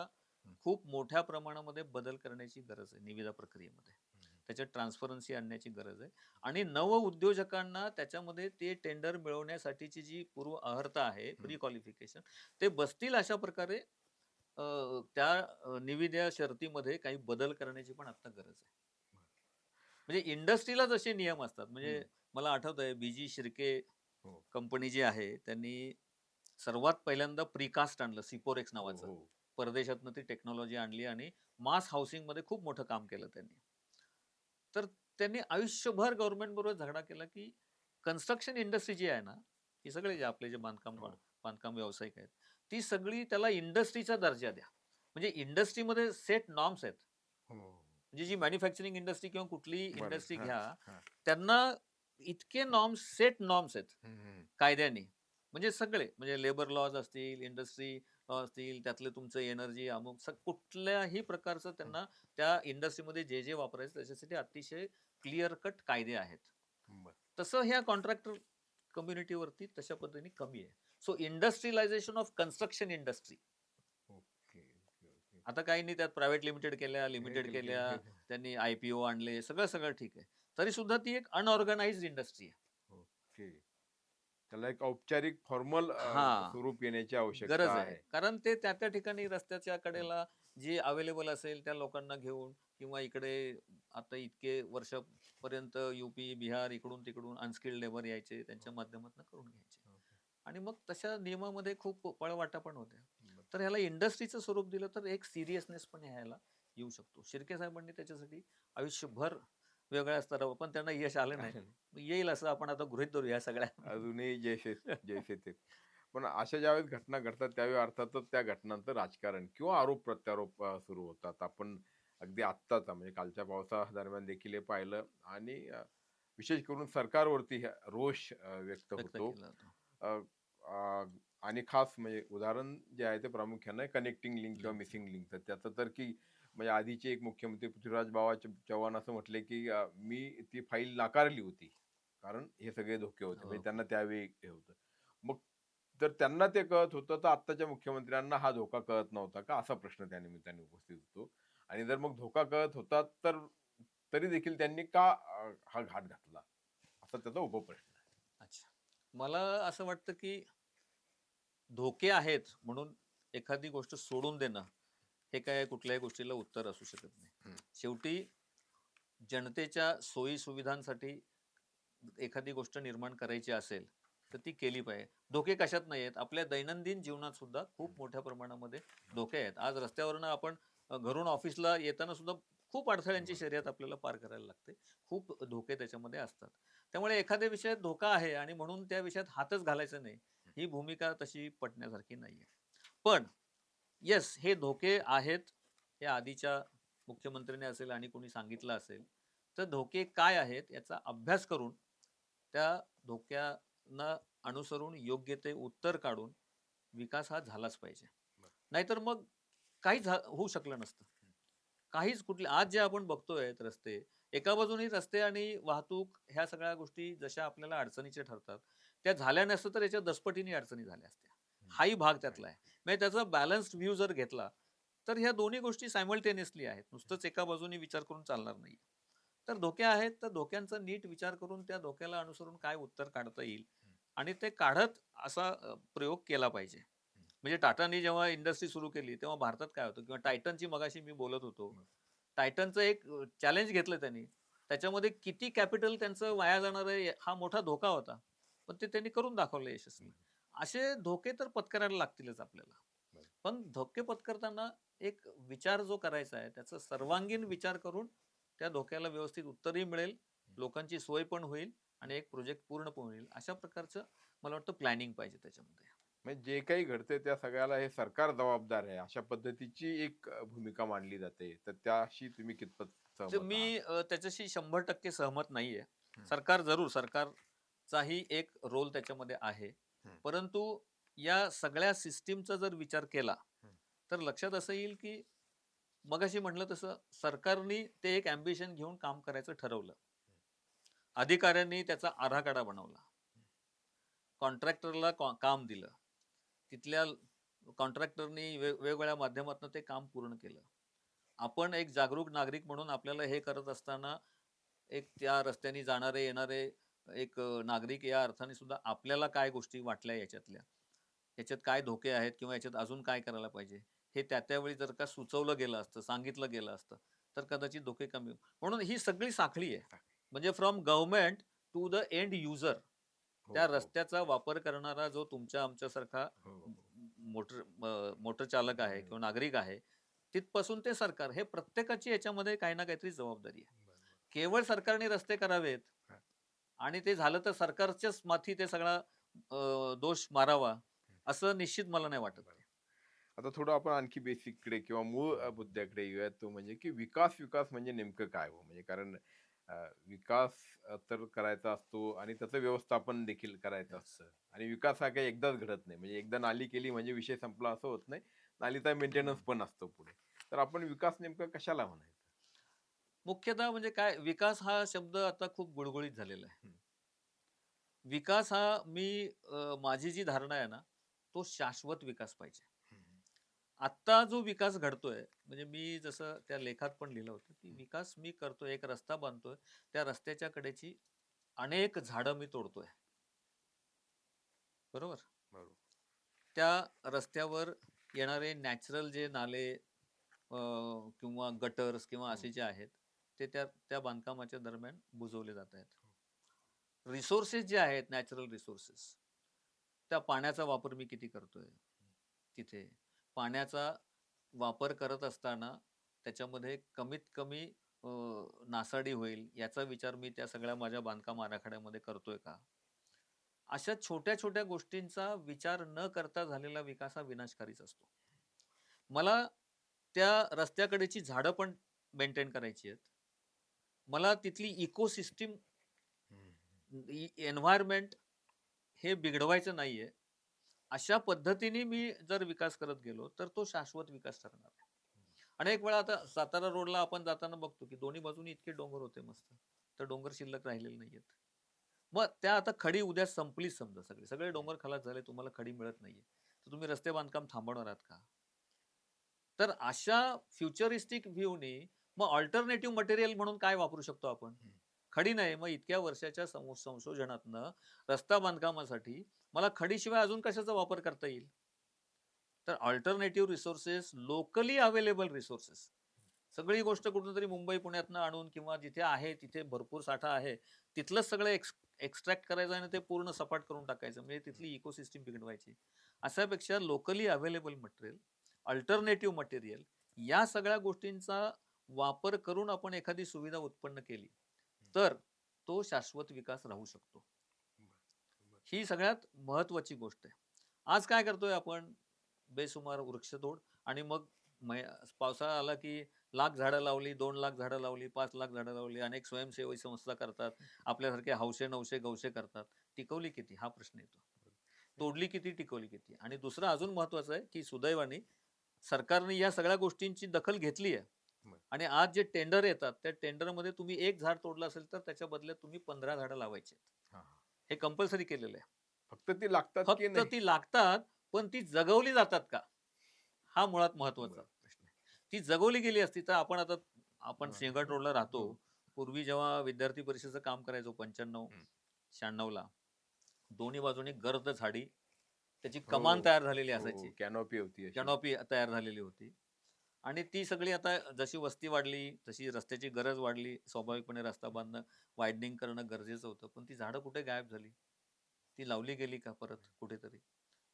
हं. खूप मोठ्या प्रमाणामध्ये बदल करण्याची गरज आहे निविदा प्रक्रियेमध्ये. हं. त्याच्यात ट्रान्सपरन्सी आणण्याची गरज आहे आणि नवउद्योजकांना त्याच्यामध्ये ते टेंडर मिळवण्यासाठीची जी पूर्व अहर्ता आहे, हं. प्री क्वालिफिकेशन ते बसतील अशा प्रकारे अ, त्या निविदा शर्तीमध्ये काही बदल करण्याची पण आता गरज आहे. म्हणजे इंडस्ट्रीला जसे नियम असतात म्हणजे हं. मला आठवतंय बी.जी. शिर्के हो. कंपनी जी आहे त्यांनी सर्वात पहिल्यांदा प्रीकास्ट आणलं सिपोरेक्स हो, नावाचं. हो. परदेशातनं ती टेक्नॉलॉजी आणली आणि मास हाउसिंगमध्ये खूप मोठं काम केलं त्यांनी. तर त्यांनी आयुष्यभर गव्हर्नमेंट बरोबर झगडा केला, की कन्स्ट्रक्शन इंडस्ट्री जी आहे ना, ही सगळे जे आपले जे हो. बांधकाम व्यावसायिक आहेत, ती सगळी त्याला इंडस्ट्रीचा दर्जा द्या. म्हणजे इंडस्ट्रीमध्ये सेट नॉर्म्स आहेत. हो. म्हणजे जी मॅन्युफॅक्चरिंग इंडस्ट्री किंवा कुठलीही बरोबर. इंडस्ट्री हां, घ्या, हां. त्यांना इतके सेट नॉर्म्स आहेत हं, हं. कायद्याने. म्हणजे सगळे म्हणजे लेबर लॉज असतील, इंडस्ट्री लॉ असतील, त्यातले तुमचं एनर्जी अमुक कुठल्याही प्रकारचं हं. त्यांना त्या इंडस्ट्रीमध्ये जे, जे वापरायचं त्याच्यासाठी अतिशय क्लिअर कट कायदे आहेत. बरं. तसं ह्या कॉन्ट्रॅक्टर कम्युनिटीवरती तशा पद्धतीने कमी आहे. So industrialisation of construction industry. Okay, okay, okay. आता काही नाही त्यात प्रायव्हेट लिमिटेड केल्या, हे लिमिटेड केलं, केलं. केल्या, हे केलं. त्यांनी आय-पी-ओ आणले, सगळं ठीक आहे. तरी सुद्धा ती एक अनऑर्गनाइज्ड इंडस्ट्री आहे. ओके. त्याला एक औपचारिक फॉर्मल हां. स्वरूप येण्याची आवश्यकता गरज आहे. आहे. कारण ते त्या ठिकाणी रस्त्याच्या हं. कडेला जे अवेलेबल असेल त्या लोकांना घेऊन किंवा इकडे आता इतके वर्षापर्यंत यू-पी, बिहार इकडून-तिकडून अनस्किल्ड लेबर यायचे. त्यांच्या हो. माध्यमातून करून घ्यायचे. ओके. आणि मग तशा नियमामध्ये खूप पळवाटा पण होत्या. बरं. तर ह्याला इंडस्ट्रीचं स्वरूप दिलं तर एक सीरियसनेस पण ह्याला येऊ शकतो. शिर्के साहेबांनी त्याच्यासाठी आयुष्यभर वेगळ्या स्तरावर पण त्यांना यश आलं नाही. आलं नाही. येईल असं आपण आता गृहीत धरू या सगळ्या. अजूनही जैसे जैसे थे. पण अशा ज्यावेळेस घटना घडतात त्यावेळी अर्थातच त्या घटनांचं राजकारण किंवा आरोप-प्रत्यारोप सुरू होतात. आपण अगदी आत्ताचा म्हणजे कालच्या पावसादरम्यान देखील हे पाहिलं आणि विशेष करून सरकारवरती रोष व्यक्त व्यक्त होतो. केला होता. अ, अ, आणि खास म्हणजे उदाहरण जे आहे ते प्रामुख्याने कनेक्टिंग लिंक किंवा लिंक. मिसिंग लिंकचं. त्याचं तर की म्हणजे आधीचे एक मुख्यमंत्री पृथ्वीराज चव्हाण असं म्हटले, की मी ती फाईल नाकारली होती. कारण हे सगळे धोके होते. म्हणजे हो, त्यांना हो. त्यावेळी हे होतं. मग जर त्यांना ते कळत होतं, तर आत्ताच्या मुख्यमंत्र्यांना हा धोका कळत नव्हता का? असा प्रश्न त्या निमित्ताने उपस्थित होतो. आणि जर मग धोका कळत होता, तर तरी देखील त्यांनी का हा घाट घातला? असा त्याचा उपप्रश्न आहे. अच्छा. मला असं वाटतं, की धोके आहेत म्हणून एखादी गोष्ट सोडून देणं, हे काय कुठल्याही गोष्टीला उत्तर असू शकत नाही. हं. शेवटी जनतेच्या सोयी-सुविधांसाठी एखादी गोष्ट निर्माण करायची असेल तर ती केली पाहिजे. धोके कशात नाही आहेत, आपल्या दैनंदिन जीवनात सुद्धा खूप मोठ्या प्रमाणामध्ये धोके आहेत. आज रस्त्यावरनं आपण घरून ऑफिसला येताना सुद्धा खूप अडथळ्यांची बरोबर. शर्यत आपल्याला पार करायला लागते. खूप धोके त्याच्यामध्ये असतात. त्यामुळे एखाद्या विषयात धोका आहे आणि म्हणून त्या विषयात हातच घालायचा नाही, ही भूमिका तशी पटण्यासारखी नाहीये. पण येस, हे धोके आहेत. हे आधीच्या मुख्यमंत्र्यांनी असेल आणि कोणी सांगितलं असेल, तर धोके काय आहेत याचा अभ्यास करून, त्या धोक्यांना अनुसरून योग्य ते उत्तर काढून विकास हा झालाच पाहिजे. बरं. नाहीतर मग काहीच होऊ शकलं नसतं. काहीच कुठले आज जे आपण बघतोय रस्ते, एका बाजूनी रस्ते आणि वाहतूक ह्या सगळ्या गोष्टी जशा आपल्याला अडचणीच्या ठरतात, त्या झाल्या नसत्या तर याच्या दसपटीने अडचणी झाल्या असत्या. हं. हाही भाग आहे. त्यातला आहे. म्हणजे त्याचा बॅलन्स्ड व्ह्यू जर घेतला, तर ह्या दोन्ही गोष्टी सायमल्टेनियसली आहेत. नुसतंच एका बाजूने विचार करून चालणार नाही. तर धोके आहेत, तर धोक्यांचा नीट विचार करून त्या धोक्याला अनुसरून काय उत्तर काढता येईल हं. आणि ते काढत असा प्रयोग केला पाहिजे. हं. म्हणजे टाटानी जेव्हा इंडस्ट्री सुरू केली, तेव्हा भारतात काय होतं किंवा टायटनची मगाशी मी बोलत होतो. बरं. टायटनचं एक चॅलेंज घेतलं त्यांनी. त्याच्यामध्ये किती कॅपिटल त्यांचं वाया जाणार आहे हा मोठा धोका होता. पण ते त्यांनी करून दाखवलं यशस्वी. बरं. असे धोके तर पत्करायला लागतीलच आपल्याला. बरं. पण धोके पत्करताना एक विचार जो करायचा आहे, त्याचा सर्वांगीण विचार करून त्या धोक्याला व्यवस्थित उत्तरही मिळेल, हं. लोकांची सोय पण होईल आणि एक प्रोजेक्ट पूर्ण पण होईल. अशा प्रकारचं मला वाटतं प्लॅनिंग पाहिजे त्याच्यामध्ये. म्हणजे जे काही घडतंय त्या सगळ्याला हे सरकार जबाबदार आहे, अशा पद्धतीची एक भूमिका मांडली जाते. तर त्याशी तुम्ही कितपत तर सहमत मी आहात? त्याच्याशी 100% सहमत नाहीये. हं. सरकारचाही एक रोल त्याच्यामध्ये आहे. हं. परंतु या सगळ्या सिस्टमचा जर विचार केला, हं. तर लक्षात असं येईल की मगाशी म्हटलं तसं सरकारनी ते एक अँबिशन घेऊन काम करायचं ठरवलं. अधिकाऱ्यांनी त्याचा आराखडा बनवला. कॉन्ट्रॅक्टरला काम दिलं. तिथल्या कॉन्ट्रॅक्टरनी वेगवेगळ्या माध्यमातून ते काम पूर्ण केलं. आपण एक जागरूक नागरिक म्हणून आपल्याला हे करत असताना, एक त्या रस्त्याने जाणारे येणारे एक नागरिक या अर्थाने सुद्धा आपल्याला काय गोष्टी वाटल्या याच्यातल्या, याच्यात काय धोके आहेत किंवा याच्यात अजून काय करायला पाहिजे, हे त्या-त्यावेळी जर का सुचवलं गेलं असतं, सांगितलं गेलं असतं, तर कदाचित धोके कमी म्हणून ही सगळी साखळी आहे. म्हणजे from government to the end user. हो, त्या हो. रस्त्याचा वापर करणारा जो तुमच्या आमच्यासारखा हो, हो. मोटर चालक आहे हं. किंवा नागरिक आहे, तिथपासून ते सरकार, हे प्रत्येकाची याच्यामध्ये काही ना काहीतरी जबाबदारी आहे. बरं, बरं. केवळ सरकारने रस्ते करावेत हां. आणि ते झालं तर सरकारच्याच माथी ते सगळा दोष मारावा, हं. असं निश्चित मला नाही वाटत बरं. ते. आता थोडं आपण आणखी बेसिककडे किंवा मूळ मुद्द्याकडे येऊयात. तो म्हणजे की विकास म्हणजे नेमकं काय हो? म्हणजे कारण अ, विकास तर करायचा असतो आणि त्याचं व्यवस्थापन देखील करायचं Yes. असतं आणि विकास हा काही एकदाच घडत नाही. म्हणजे एकदा नाली केली म्हणजे विषय संपला असं होत नाही. नालीचा मेंटेनन्स पण असतो पुढे. तर आपण विकास नेमका कशाला म्हणायचं? मुख्यतः म्हणजे काय, विकास हा शब्द आता खूप गुळगुळीत झालेला आहे. हं. विकास हा माझी जी धारणा आहे ना, तो शाश्वत विकास पाहिजे. हं, हं. आत्ता जो विकास घडतोय, म्हणजे मी जसं त्या लेखात पण लिहिलं होतं, की विकास मी करतोय, एक रस्ता बांधतोय, त्या रस्त्याच्या कडेची अनेक झाडं मी तोडतोय. बरोबर? बरोबर. त्या रस्त्यावर येणारे नॅचरल जे नाले किंवा गटर्स किंवा हं. असे जे आहेत, ते त्या त्या बांधकामाच्या दरम्यान बुजवले जात आहेत. रिसोर्सेस जे आहेत, नॅचरल रिसोर्सेस, त्या पाण्याचा वापर मी किती करतोय तिथे. पाण्याचा वापर करत असताना त्याच्यामध्ये कमीत कमी अ, नासाडी होईल याचा विचार मी त्या सगळ्या माझ्या बांधकाम आराखड्यामध्ये करतोय का? अशा छोट्या-छोट्या गोष्टींचा विचार न करता झालेला विकास हा विनाशकारीच असतो. मला त्या रस्त्याकडेची झाडं पण मेंटेन करायची आहेत. मला तिथली इकोसिस्टम, हं. एन्व्हायर्नमेंट हे बिघडवायचं नाहीये. अशा पद्धतीने मी जर विकास करत गेलो, तर तो शाश्वत विकास ठरणार आहे. अनेक वेळा आता सातारा रोडला आपण जाताना बघतो, की दोन्ही बाजूनी इतके डोंगर होते मस्त. तर डोंगर शिल्लक राहिलेले नाहीयेत. मग त्या आता खडी उद्या संपलीच समजा सगळी. सगळे डोंगर खलास झाले, तुम्हाला खडी मिळत नाहीये. तर तुम्ही रस्ते बांधकाम थांबवणार आहात का? तर अशा फ्युचरिस्टिक व्ह्यूनी मग अल्टरनेटिव्ह मटेरियल म्हणून काय वापरू शकतो आपण? हं. खडी नाही, मग इतक्या वर्षाच्या संशोधनातनं रस्ता बांधकामासाठी मला खडीशिवाय अजून कशाचा वापर करता येईल? तर alternative resources, locally available resources सगळी गोष्ट कुठूनतरी मुंबई पुण्यातनं आणून किंवा जिथे आहे तिथे भरपूर साठा आहे तिथलंच सगळं एक्स्ट्रॅक्ट करायचं आणि ते पूर्ण सपाट करून टाकायचं, म्हणजे तिथली इकोसिस्टीम बिघडवायची. अशापेक्षा locally available material, alternative material, या सगळ्या गोष्टींचा वापर करून आपण एखादी सुविधा उत्पन्न केली तर तो शाश्वत विकास राहू शकतो. ही सगळ्यात महत्वाची गोष्ट आहे. आज काय करतोय आपण? बेसुमार वृक्षतोड, आणि मग मै पावसाळा आला की लाख झाडं लावली, 2 लाख झाडं लावली, 5 लाख झाडं लावली. अनेक स्वयंसेवी संस्था करतात. आपल्यासारखे हौशे नवशे गवशे करतात. टिकवली किती? हा प्रश्न येतो. तोडली किती? टिकवली किती? आणि दुसरं अजून महत्वाचं आहे की सुदैवाने सरकारने या सगळ्या गोष्टींची दखल घेतली आहे. बरं. आणि आज जे टेंडर येतात त्या टेंडरमध्ये तुम्ही एक झाड तोडलं असेल तर त्याच्या बदल्यात तुम्ही 15 झाडं लावायची. हां, हां. हे कंपल्सरी केलेलं आहे. फक्त ती लागतात की फक्त नाही? ती लागतात, पण ती जगवली जातात का? हा मुळात महत्वाचा बरं. प्रश्न आहे. ती जगवली गेली असती तर आपण हां. सिंहगड रोडला राहतो. हो. पूर्वी जेव्हा विद्यार्थी परिषदेचं काम करायचो 95 हं. 96 ला, दोन्ही बाजूनी गर्द झाडी, त्याची हो, कमान तयार झालेली हो. असायची. कॅनॉपी होती अशी. कॅनॉपी तयार झालेली होती. आणि ती सगळी आता जशी वस्ती वाढली, तशी रस्त्याची गरज वाढली, स्वाभाविकपणे रस्ता बांधणं, वायडनिंग करणं गरजेचं होतं. पण ती झाडं कुठे गायब झाली? ती लावली गेली का परत कुठेतरी?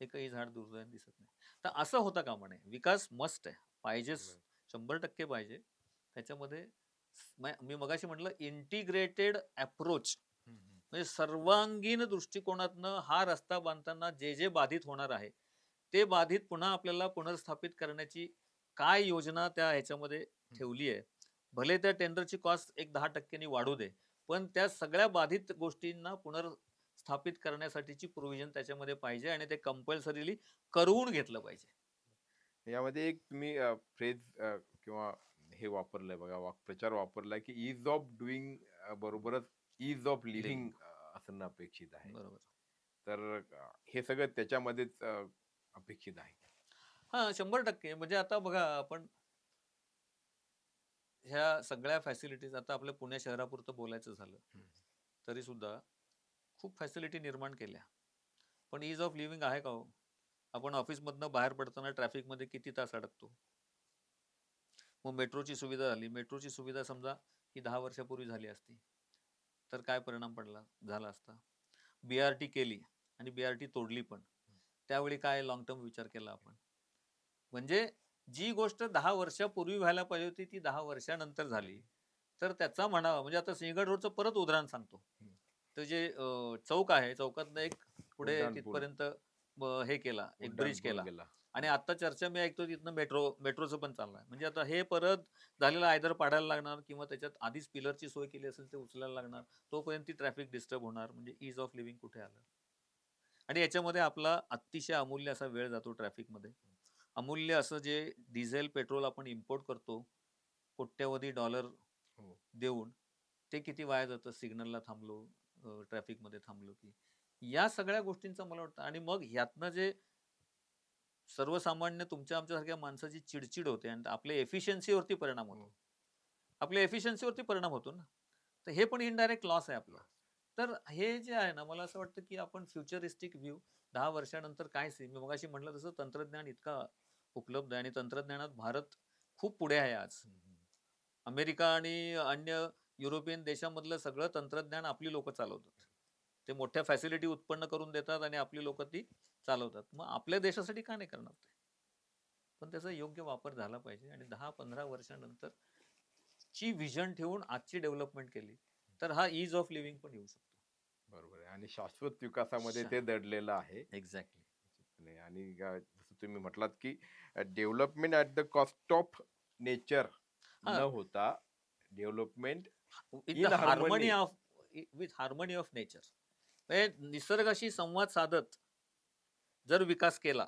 एकही झाड दुर्दैवाने दिसत नाही. तर असं होता कामा नये. विकास मस्ट आहे. पाहिजेच. बरं. 100% पाहिजे. त्याच्यामध्ये मी मगाशी म्हटलं इंटिग्रेटेड अप्रोच, हं, हं. म्हणजे सर्वांगीण दृष्टिकोनातनं हा रस्ता बांधताना जे जे बाधित होणार आहे, ते बाधित पुन्हा आपल्याला पुनर्स्थापित करण्याची काय योजना त्या ह्याच्यामध्ये ठेवली आहे. भले त्या टेंडरची कॉस्ट एक 10% वाढू दे, पण त्या सगळ्या बाधित गोष्टींना पुनर्स्थापित करण्यासाठीची प्रोव्हिजन त्याच्यामध्ये पाहिजे आणि ते कंपल्सरीली करून घेतलं पाहिजे. यामध्ये एक तुम्ही फ्रेज किंवा हे वापरलंय बघा, वाक्प्रचार वापरलाय की ईज ऑफ डुईंग बरोबरच ईज ऑफ लिव्हिंग लिव्हिंग. असणं अपेक्षित आहे. बरोबर. तर हे सगळं त्याच्यामध्येच अपेक्षित आहे. हां, 100% म्हणजे आता बघा आपण ह्या सगळ्या फॅसिलिटीज आता आपल्या पुणे शहरापुरतं बोलायचं झालं, हं. तरी सुद्धा खूप फॅसिलिटी निर्माण केल्या. पण ईज ऑफ लिव्हिंग आहे का हो? आपण ऑफिसमधनं बाहेर पडताना ट्रॅफिकमध्ये किती तास अडकतो. मग मेट्रोची सुविधा झाली. मेट्रोची सुविधा समजा ही 10 वर्षापूर्वी झाली असती, तर काय परिणाम झाला असता? BRT केली आणि BRT तोडली पण. त्यावेळी काय लाँग टर्म विचार केला आपण? म्हणजे जी गोष्ट 10 वर्षापूर्वी व्हायला पाहिजे होती ती 10 वर्षानंतर झाली. तर त्याचा म्हणावा म्हणजे आता सिंहगड रोडचं परत उदाहरण सांगतो. हं. तर जे चौक आहे, चौकातनं एक पुढे उड्डाण पूल. तिथपर्यंत हे केला, एक उड्डाण ब्रिज पूल केला. गेला. आणि आता चर्चा मी ऐकतो तिथनं मेट्रोचं पण चाललंय. म्हणजे आता हे परत झालेलं आयदर पाडायला लागणार किंवा त्याच्यात आधीच पिलरची सोय केली असेल ते उचलायला लागणार. तोपर्यंत ती ट्रॅफिक डिस्टर्ब होणार. म्हणजे ईज ऑफ लिव्हिंग कुठे आलं? आणि याच्यामध्ये आपला अतिशय अमूल्य असा वेळ जातो ट्रॅफिकमध्ये. अमूल्य असं जे डिझेल, पेट्रोल आपण इम्पोर्ट करतो, कोट्यवधी डॉलर हो. देऊन, ते किती वाया जातं सिग्नलला थांबलो, ट्रॅफिकमध्ये थांबलो की. या सगळ्या गोष्टींचा मला वाटतं आणि मग ह्यातनं जे सर्वसामान्य तुमच्या आमच्यासारख्या माणसाची चिडचिड होते आणि आपल्या एफिशियन्सीवरती परिणाम होतो. हो. आपल्या एफिशियन्सीवरती परिणाम होतो ना. तर हे पण इनडायरेक्ट लॉस आहे आपला. तर हे जे आहे ना, मला असं वाटतं की आपण फ्युचरिस्टिक व्ह्यू 10 वर्षानंतर काय मी मगाशी म्हटलं तसं तंत्रज्ञान इतका उपलब्ध आहे आणि तंत्रज्ञानात भारत खूप पुढे आहे आज. हं, हं. अमेरिका आणि अन्य युरोपियन देशामधलं सगळं तंत्रज्ञान आपली लोकं चालवतात. ते मोठ्या फॅसिलिटी उत्पन्न करून देतात आणि आपली लोकं ती चालवतात. मग आपल्या देशासाठी का नाही करणार ते? पण त्याचा योग्य वापर झाला पाहिजे आणि 10-15 वर्षानंतर ची व्हिजन ठेवून आजची डेव्हलपमेंट केली, तर हा ईज ऑफ लिव्हिंग पण येऊ शकतो. बरोबर आहे. आणि शाश्वत विकासामध्ये शा ते दडलेलं आहे. एक्झॅक्टली. नाही आणि जसं तुम्ही म्हटलात की development at the cost of nature न हां, होता development with the in harmony harmony. Of with harmony of nature. म्हणजे निसर्गाशी संवाद साधत जर विकास केला,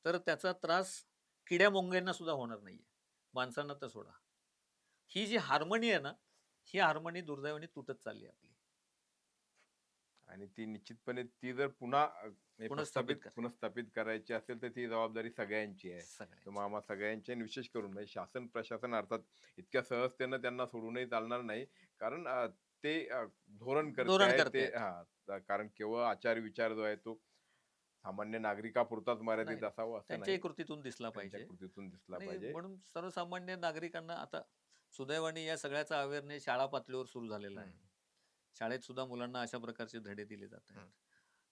तर त्याचा त्रास किड्या-मुंग्यांना सुद्धा होणार नाहीये. माणसांना तर सोडा. ही जी हार्मनी आहे ना, ही हार्मनी दुर्दैवाने तुटत चालली आहे आपली. आणि ती निश्चितपणे ती जर पुन्हा म्हणजे पुनर्स्थापित कर पुनर्स्थापित करायची असेल तर ती जबाबदारी सगळ्यांची आहे. तर मग सगळ्यांची. आम्हा सगळ्यांची आणि विशेष करून म्हणजे शासन प्रशासन अर्थात इतक्या सहजतेनं त्यांना सोडूनही चालणार नाही. कारण ते धोरणकर्ते धोरण आहेत करते ते आहेत. हां, कारण केवळ आचार विचार जो आहे तो सामान्य नागरिकापुरताच मर्यादित नाही, असावं असं त्यांच्याही नाही, कृतीतून दिसला त्यांच्या पाहिजे. कृतीतून दिसला आणि पाहिजे. म्हणून सर्वसामान्य नागरिकांना आता सुदैवाने या सगळ्याचा अवेअरनेस शाळा पातळीवर सुरू झालेला आहे. शाळेत सुद्धा मुलांना अशा प्रकारचे धडे दिले जात आहेत.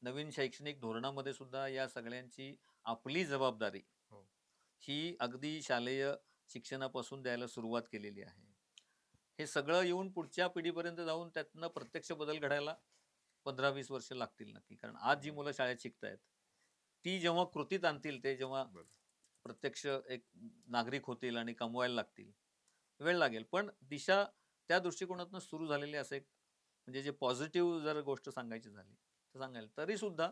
नवीन शैक्षणिक धोरणामध्ये सुद्धा या सगळ्यांची आपली जबाबदारी हो. ही अगदी शालेय शिक्षणापासून द्यायला सुरुवात केलेली आहे. हे सगळं येऊन पुढच्या पिढीपर्यंत जाऊन त्यातनं प्रत्यक्ष बदल घडायला 15-20 वर्ष लागतील नक्की. कारण आज जी मुलं शाळेत शिकतायत ती जेव्हा कृतीत आणतील, ते जेव्हा बरोबर. प्रत्यक्ष एक नागरिक होतील आणि कमवायला लागतील, वेळ लागेल. पण दिशा त्या दृष्टिकोनातून सुरू झालेली असं एक, म्हणजे जे पॉझिटिव्ह जर गोष्ट सांगायची झाली तर सांगायला, तरी सुद्धा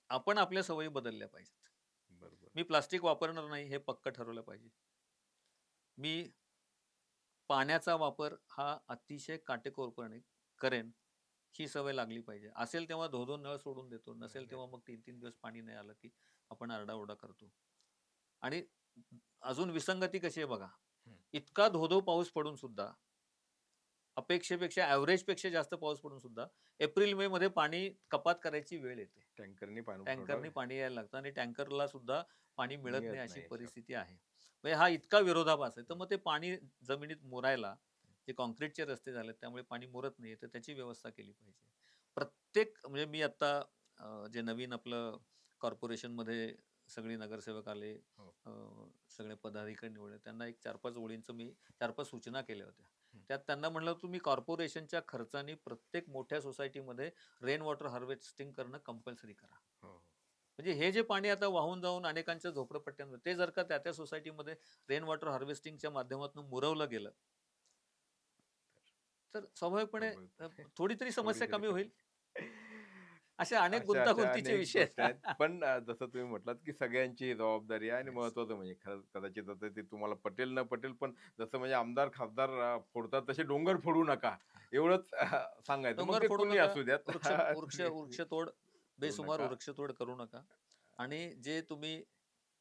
आपण आपल्या सवयी बदलल्या पाहिजेत. बरोबर. मी प्लास्टिक वापरणार नाही हे पक्क ठरवलं पाहिजे. मी पाण्याचा वापर हा अतिशय काटेकोरपणे करेन, ही सवय लागली पाहिजे. असेल तेव्हा धो नळ सोडून देतो, नसेल तेव्हा मग 3-3 दिवस पाणी नाही आलं की आपण आरडाओरडा करतो. आणि अजून विसंगती कशी आहे बघा, इतका धो पाऊस पडून सुद्धा, अपेक्षेपेक्षा ॲव्हरेजपेक्षा जास्त पाऊस पडून सुद्धा एप्रिल मे मध्ये पाणी कपात करायची वेळ येते. टँकरनी पाणी टँकरनी पाणी यायला लागतं आणि टँकरला सुद्धा पाणी मिळत मिळत नाही अशी नाही अशा. परिस्थिती आहे. म्हणजे हा इतका विरोधाभास आहे. तर मग ते पाणी जमिनीत मुरायला, जे कॉन्क्रीटचे रस्ते झालेत त्यामुळे पाणी मुरत नाही, तर त्याची व्यवस्था केली पाहिजे. प्रत्येक, म्हणजे मी आता जे नवीन आपलं कॉर्पोरेशनमध्ये सगळी नगरसेवक आले, हो. सगळे पदाधिकारी निवडले, त्यांना एक 4-5 ओळींचं मी 4-5 सूचना केल्या होत्या. त्यात त्यांना म्हणलं, तुम्ही कॉर्पोरेशनच्या खर्चाने प्रत्येक मोठ्या सोसायटीमध्ये रेन वॉटर हार्वेस्टिंग करणं कंपल्सरी करा. हो. म्हणजे हे जे पाणी आता वाहून जाऊन अनेकांच्या झोपडपट्ट्यांमध्ये, ते जर का त्या सोसायटीमध्ये रेन वॉटर हार्वेस्टिंगच्या माध्यमातून मुरवलं गेलं तर स्वाभाविकपणे थोडी तरी समस्या कमी होईल. असे अनेक अशा गुंतागुंतीचे अनेक विषय गोष्टी आहेत. आहेत. पण जसं तुम्ही म्हटलात की सगळ्यांची जबाबदारी आहे आणि Yes. महत्वाचं म्हणजे कदाचित आता ते तुम्हाला पटेल न पटेल, पण जसं म्हणजे आमदार खासदार फोडतात तसे डोंगर फोडू नका, एवढंच सांगायचं. मग डोंगर ते फोडू कोणी नका, असू द्यात. वृक्षतोड, बेसुमार नका. वृक्षतोड करू नका. आणि जे तुम्ही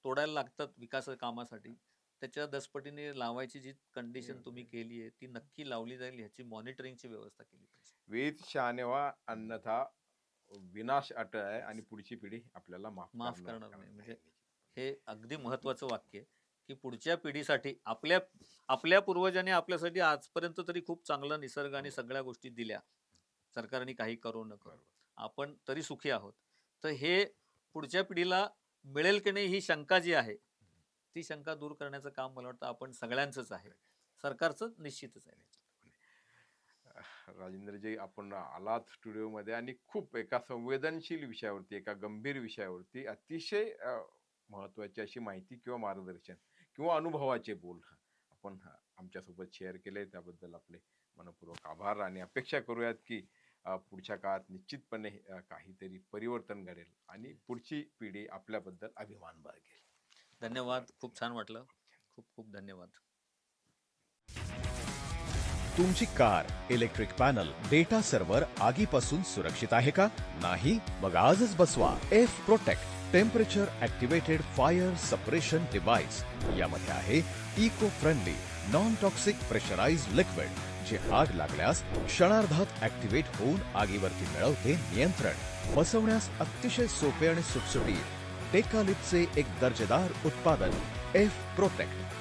तोडायला लागतात विकास कामासाठी, त्याच्या 10 पटीने लावायची जी कंडिशन तुम्ही केली आहे ती नक्की लावली जाईल, ह्याची मॉनिटरिंगची व्यवस्था केली पाहिजे. वीज शहाणे व्हा, अन्यथा विनाश अटळ आहे आणि पुढची पिढी आपल्याला माफ करणार नाही. म्हणजे हे अगदी महत्वाचं वाक्य आहे की पुढच्या पिढीसाठी आपल्या पूर्वजांनी आपल्यासाठी आजपर्यंत तरी खूप चांगला निसर्ग आणि सगळ्या गोष्टी दिल्या, सरकारने काही करू न करू, आपण तरी सुखी आहोत. तर हे पुढच्या पिढीला मिळेल की नाही ही शंका जी आहे, ती शंका दूर करण्याचं काम मला वाटतं आपण सगळ्यांचंच आहे, सरकारचं निश्चितच आहे. राजेंद्रजी, आपण आलात स्टुडिओमध्ये आणि खूप एका संवेदनशील विषयावरती, एका गंभीर विषयावरती अतिशय महत्वाची अशी माहिती किंवा मार्गदर्शन किंवा अनुभवाचे बोल आपण आमच्यासोबत शेअर केले, त्याबद्दल आपले मनपूर्वक आभार. आणि अपेक्षा करूयात की पुढच्या काळात निश्चितपणे काहीतरी परिवर्तन घडेल आणि पुढची पिढी आपल्याबद्दल अभिमान बाळगेल. धन्यवाद, खूप छान वाटलं, खूप खूप धन्यवाद. तुमची car, electric panel, data server आगीपासून सुरक्षित आहे का? नाही? मग आजच बसवा F protect temperature activated fire suppression device. यामध्ये आहे eco friendly non toxic pressurised liquid, जे आग लागल्यास क्षणार्धात ऍक्टिव्हेट होऊन आगीवरती मिळवते नियंत्रण. बसवण्यास अतिशय सोपे आणि सुटसुटीत. टेकालिपचे एक दर्जेदार उत्पादन एफ प्रोटेक्ट.